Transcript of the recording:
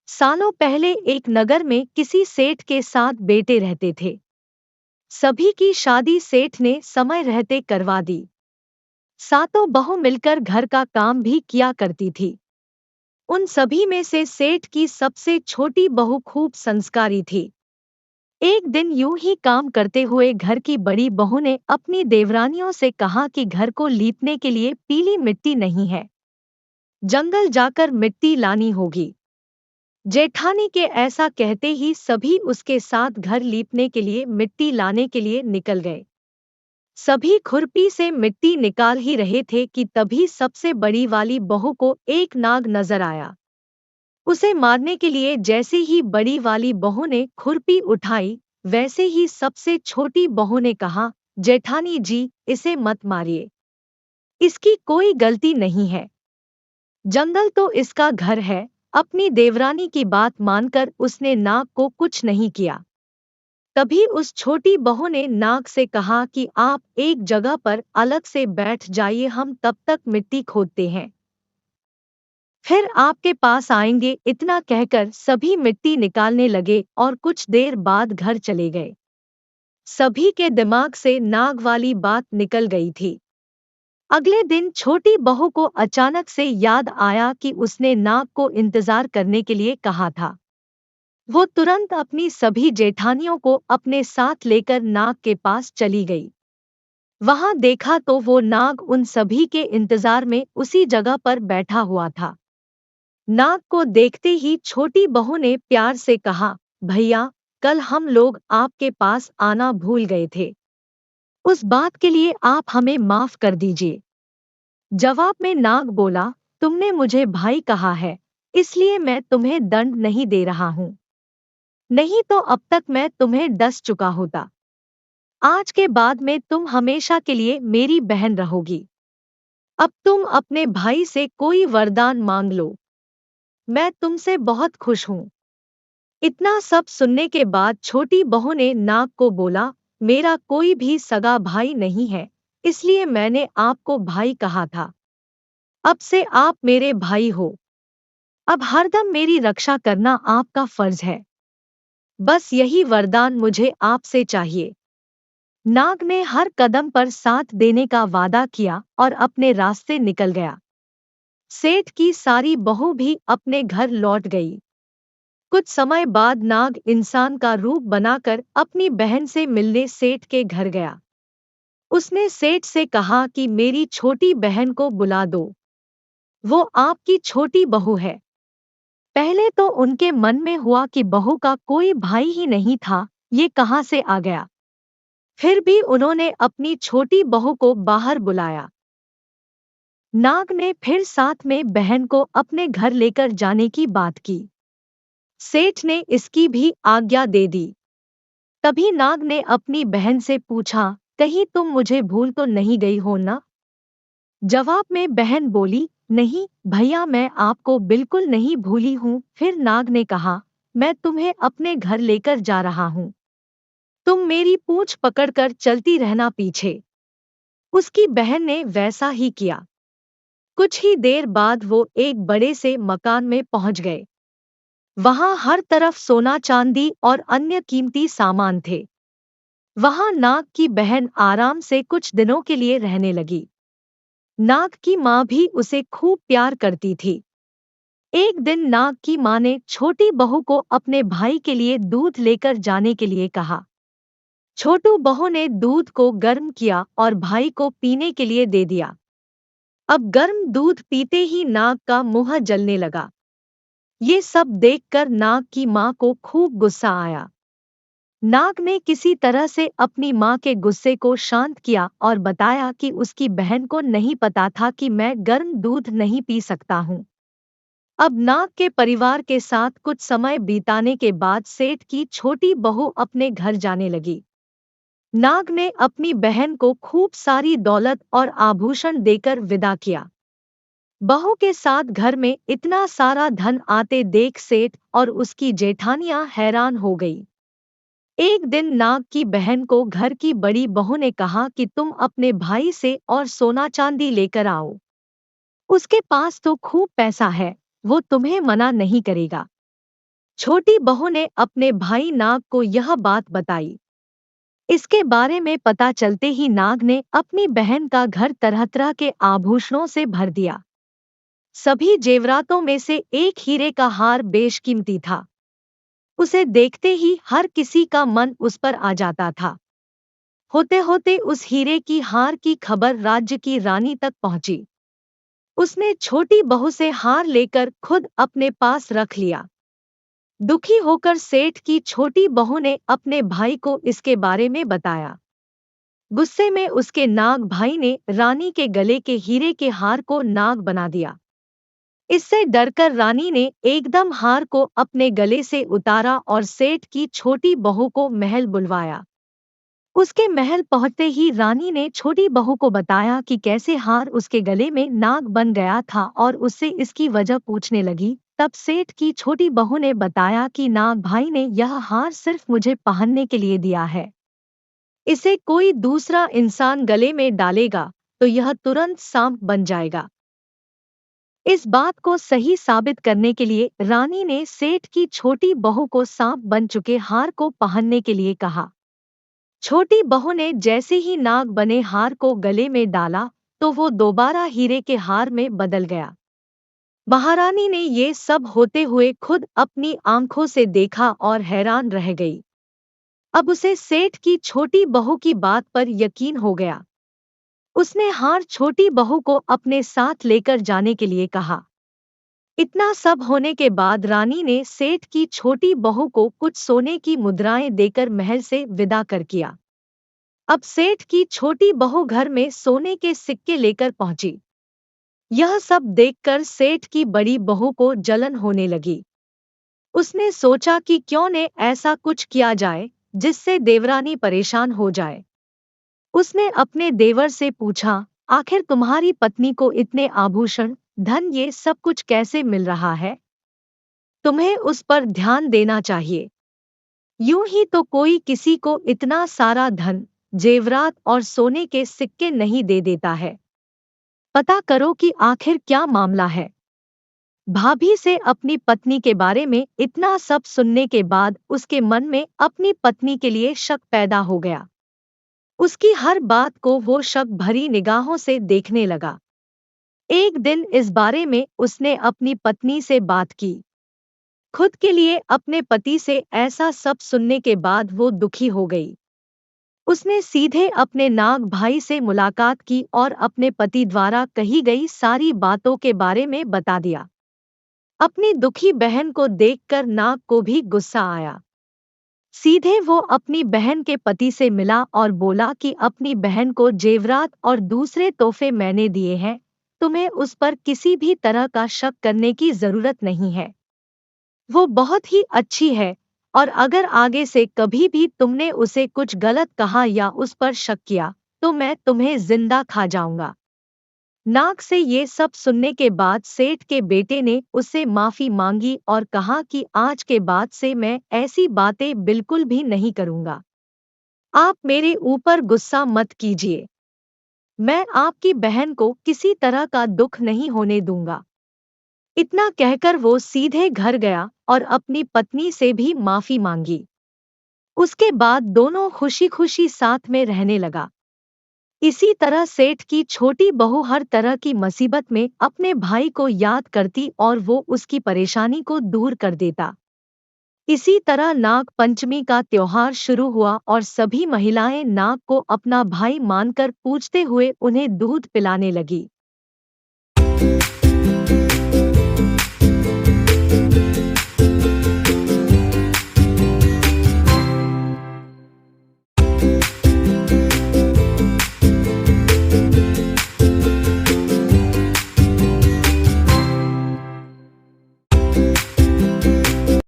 सालों पहले एक नगर में किसी सेठ के 7 बेटे रहते थे। सभी की शादी सेठ ने समय रहते करवा दी। सातों बहू मिलकर घर का काम भी किया करती थी। उन सभी में से सेठ की सबसे छोटी बहू खूब संस्कारी थी। एक दिन यूं ही काम करते हुए घर की बड़ी बहू ने अपनी देवरानियों से कहा कि घर को लीपने के लिए पीली मिट्टी नहीं है, जंगल जाकर मिट्टी लानी होगी। जेठानी के ऐसा कहते ही सभी उसके साथ घर लीपने के लिए मिट्टी लाने के लिए निकल गए। सभी खुरपी से मिट्टी निकाल ही रहे थे कि तभी सबसे बड़ी वाली बहू को एक नाग नजर आया। उसे मारने के लिए जैसे ही बड़ी वाली बहू ने खुरपी उठाई, वैसे ही सबसे छोटी बहू ने कहा, जेठानी जी, इसे मत मारिए, इसकी कोई गलती नहीं है, जंगल तो इसका घर है। अपनी देवरानी की बात मानकर उसने नाग को कुछ नहीं किया। तभी उस छोटी बहू ने नाग से कहा कि आप एक जगह पर अलग से बैठ जाइए, हम तब तक मिट्टी खोदते हैं, फिर आपके पास आएंगे। इतना कहकर सभी मिट्टी निकालने लगे और कुछ देर बाद घर चले गए। सभी के दिमाग से नाग वाली बात निकल गई थी। अगले दिन छोटी बहू को अचानक से याद आया कि उसने नाग को इंतजार करने के लिए कहा था। वो तुरंत अपनी सभी जेठानियों को अपने साथ लेकर नाग के पास चली गई। वहां देखा तो वो नाग उन सभी के इंतजार में उसी जगह पर बैठा हुआ था। नाग को देखते ही छोटी बहू ने प्यार से कहा, भैया, कल हम लोग आपके पास आना भूल गए थे, उस बात के लिए आप हमें माफ कर दीजिए। जवाब में नाग बोला, तुमने मुझे भाई कहा है, इसलिए मैं तुम्हें दंड नहीं दे रहा हूँ, नहीं तो अब तक मैं तुम्हें डस चुका होता। आज के बाद में तुम हमेशा के लिए मेरी बहन रहोगी। अब तुम अपने भाई से कोई वरदान मांग लो, मैं तुमसे बहुत खुश हूँ। इतना सब सुनने के बाद छोटी बहू ने नाग को बोला, मेरा कोई भी सगा भाई नहीं है, इसलिए मैंने आपको भाई कहा था। अब से आप मेरे भाई हो। अब हरदम मेरी रक्षा करना आपका फर्ज है। बस यही वरदान मुझे आपसे चाहिए। नाग ने हर कदम पर साथ देने का वादा किया और अपने रास्ते निकल गया। सेठ की सारी बहू भी अपने घर लौट गई। कुछ समय बाद नाग इंसान का रूप बनाकर अपनी बहन से मिलने सेठ के घर गया। उसने सेठ से कहा कि मेरी छोटी बहन को बुला दो, वो आपकी छोटी बहू है। पहले तो उनके मन में हुआ कि बहू का कोई भाई ही नहीं था, ये कहाँ से आ गया। फिर भी उन्होंने अपनी छोटी बहू को बाहर बुलाया। नाग ने फिर साथ में बहन को अपने घर लेकर जाने की बात की। सेठ ने इसकी भी आज्ञा दे दी। तभी नाग ने अपनी बहन से पूछा, कहीं तुम मुझे भूल तो नहीं गई हो ना? जवाब में बहन बोली, नहीं भैया, मैं आपको बिल्कुल नहीं भूली हूँ। फिर नाग ने कहा, मैं तुम्हें अपने घर लेकर जा रहा हूँ, तुम मेरी पूंछ पकड़कर चलती रहना पीछे। उसकी बहन ने वैसा ही किया। कुछ ही देर बाद वो एक बड़े से मकान में पहुंच गए। वहां हर तरफ सोना चांदी और अन्य कीमती सामान थे। वहां नाग की बहन आराम से कुछ दिनों के लिए रहने लगी। नाग की माँ भी उसे खूब प्यार करती थी। एक दिन नाग की माँ ने छोटी बहू को अपने भाई के लिए दूध लेकर जाने के लिए कहा। छोटू बहू ने दूध को गर्म किया और भाई को पीने के लिए दे दिया। अब गर्म दूध पीते ही नाग का मुंह जलने लगा। ये सब देखकर नाग की माँ को खूब गुस्सा आया। नाग ने किसी तरह से अपनी माँ के गुस्से को शांत किया और बताया कि उसकी बहन को नहीं पता था कि मैं गर्म दूध नहीं पी सकता हूँ। अब नाग के परिवार के साथ कुछ समय बिताने के बाद सेठ की छोटी बहू अपने घर जाने लगी। नाग ने अपनी बहन को खूब सारी दौलत और आभूषण देकर विदा किया। बहू के साथ घर में इतना सारा धन आते देख सेठ और उसकी जेठानियां हैरान हो गई। एक दिन नाग की बहन को घर की बड़ी बहू ने कहा कि तुम अपने भाई से और सोना चांदी लेकर आओ, उसके पास तो खूब पैसा है, वो तुम्हें मना नहीं करेगा। छोटी बहू ने अपने भाई नाग को यह बात बताई। इसके बारे में पता चलते ही नाग ने अपनी बहन का घर तरह तरह के आभूषणों से भर दिया। सभी जेवरातों में से एक हीरे का हार बेशकीमती था। उसे देखते ही हर किसी का मन उस पर आ जाता था। होते होते उस हीरे की हार की खबर राज्य की रानी तक पहुंची। उसने छोटी बहू से हार लेकर खुद अपने पास रख लिया। दुखी होकर सेठ की छोटी बहू ने अपने भाई को इसके बारे में बताया। गुस्से में उसके नाग भाई ने रानी के गले के हीरे के हार को नाग बना दिया। इससे डरकर रानी ने एकदम हार को अपने गले से उतारा और सेठ की छोटी बहू को महल बुलवाया। उसके महल पहुंचते ही रानी ने छोटी बहू को बताया कि कैसे हार उसके गले में नाग बन गया था और उससे इसकी वजह पूछने लगी। तब सेठ की छोटी बहू ने बताया कि नाग भाई ने यह हार सिर्फ मुझे पहनने के लिए दिया है। इसे कोई दूसरा इंसान गले में डालेगा तो यह तुरंत सांप बन जाएगा। इस बात को सही साबित करने के लिए रानी ने सेठ की छोटी बहू को सांप बन चुके हार को पहनने के लिए कहा। छोटी बहू ने जैसे ही नाग बने हार को गले में डाला तो वो दोबारा हीरे के हार में बदल गया। महारानी ने ये सब होते हुए खुद अपनी आंखों से देखा और हैरान रह गई। अब उसे सेठ की छोटी बहू की बात पर यकीन हो गया। उसने हार छोटी बहू को अपने साथ लेकर जाने के लिए कहा। इतना सब होने के बाद रानी ने सेठ की छोटी बहू को कुछ सोने की मुद्राएं देकर महल से विदा कर किया। अब सेठ की छोटी बहू घर में सोने के सिक्के लेकर पहुंची। यह सब देखकर सेठ की बड़ी बहू को जलन होने लगी। उसने सोचा कि क्यों ने ऐसा कुछ किया जाए जिससे देवरानी परेशान हो जाए। उसने अपने देवर से पूछा, आखिर तुम्हारी पत्नी को इतने आभूषण, धन ये सब कुछ कैसे मिल रहा है? तुम्हें उस पर ध्यान देना चाहिए। यूं ही तो कोई किसी को इतना सारा धन, जेवरात और सोने के सिक्के नहीं दे देता है। पता करो कि आखिर क्या मामला है। भाभी से अपनी पत्नी के बारे में इतना सब सुनने के बाद उसके मन में अपनी पत्नी के लिए शक पैदा हो गया। उसकी हर बात को वो शक भरी निगाहों से देखने लगा। एक दिन इस बारे में उसने अपनी पत्नी से बात की। खुद के लिए अपने पति से ऐसा सब सुनने के बाद वो दुखी हो गई। उसने सीधे अपने नाग भाई से मुलाकात की और अपने पति द्वारा कही गई सारी बातों के बारे में बता दिया। अपनी दुखी बहन को देखकर नाग को भी गुस्सा आया। सीधे वो अपनी बहन के पति से मिला और बोला कि अपनी बहन को जेवरात और दूसरे तोहफे मैंने दिए हैं, तुम्हें उस पर किसी भी तरह का शक करने की जरूरत नहीं है। वो बहुत ही अच्छी है और अगर आगे से कभी भी तुमने उसे कुछ गलत कहा या उस पर शक किया तो मैं तुम्हें जिंदा खा जाऊंगा। नाग से ये सब सुनने के बाद सेठ के बेटे ने उससे माफी मांगी और कहा कि आज के बाद से मैं ऐसी बातें बिल्कुल भी नहीं करूंगा। आप मेरे ऊपर गुस्सा मत कीजिए। मैं आपकी बहन को किसी तरह का दुख नहीं होने दूंगा। इतना कहकर वो सीधे घर गया और अपनी पत्नी से भी माफी मांगी। उसके बाद दोनों खुशी खुशी साथ में रहने लगा। इसी तरह सेठ की छोटी बहू हर तरह की मुसीबत में अपने भाई को याद करती और वो उसकी परेशानी को दूर कर देता। इसी तरह नाग पंचमी का त्योहार शुरू हुआ और सभी महिलाएं नाग को अपना भाई मानकर पूजते हुए उन्हें दूध पिलाने लगी।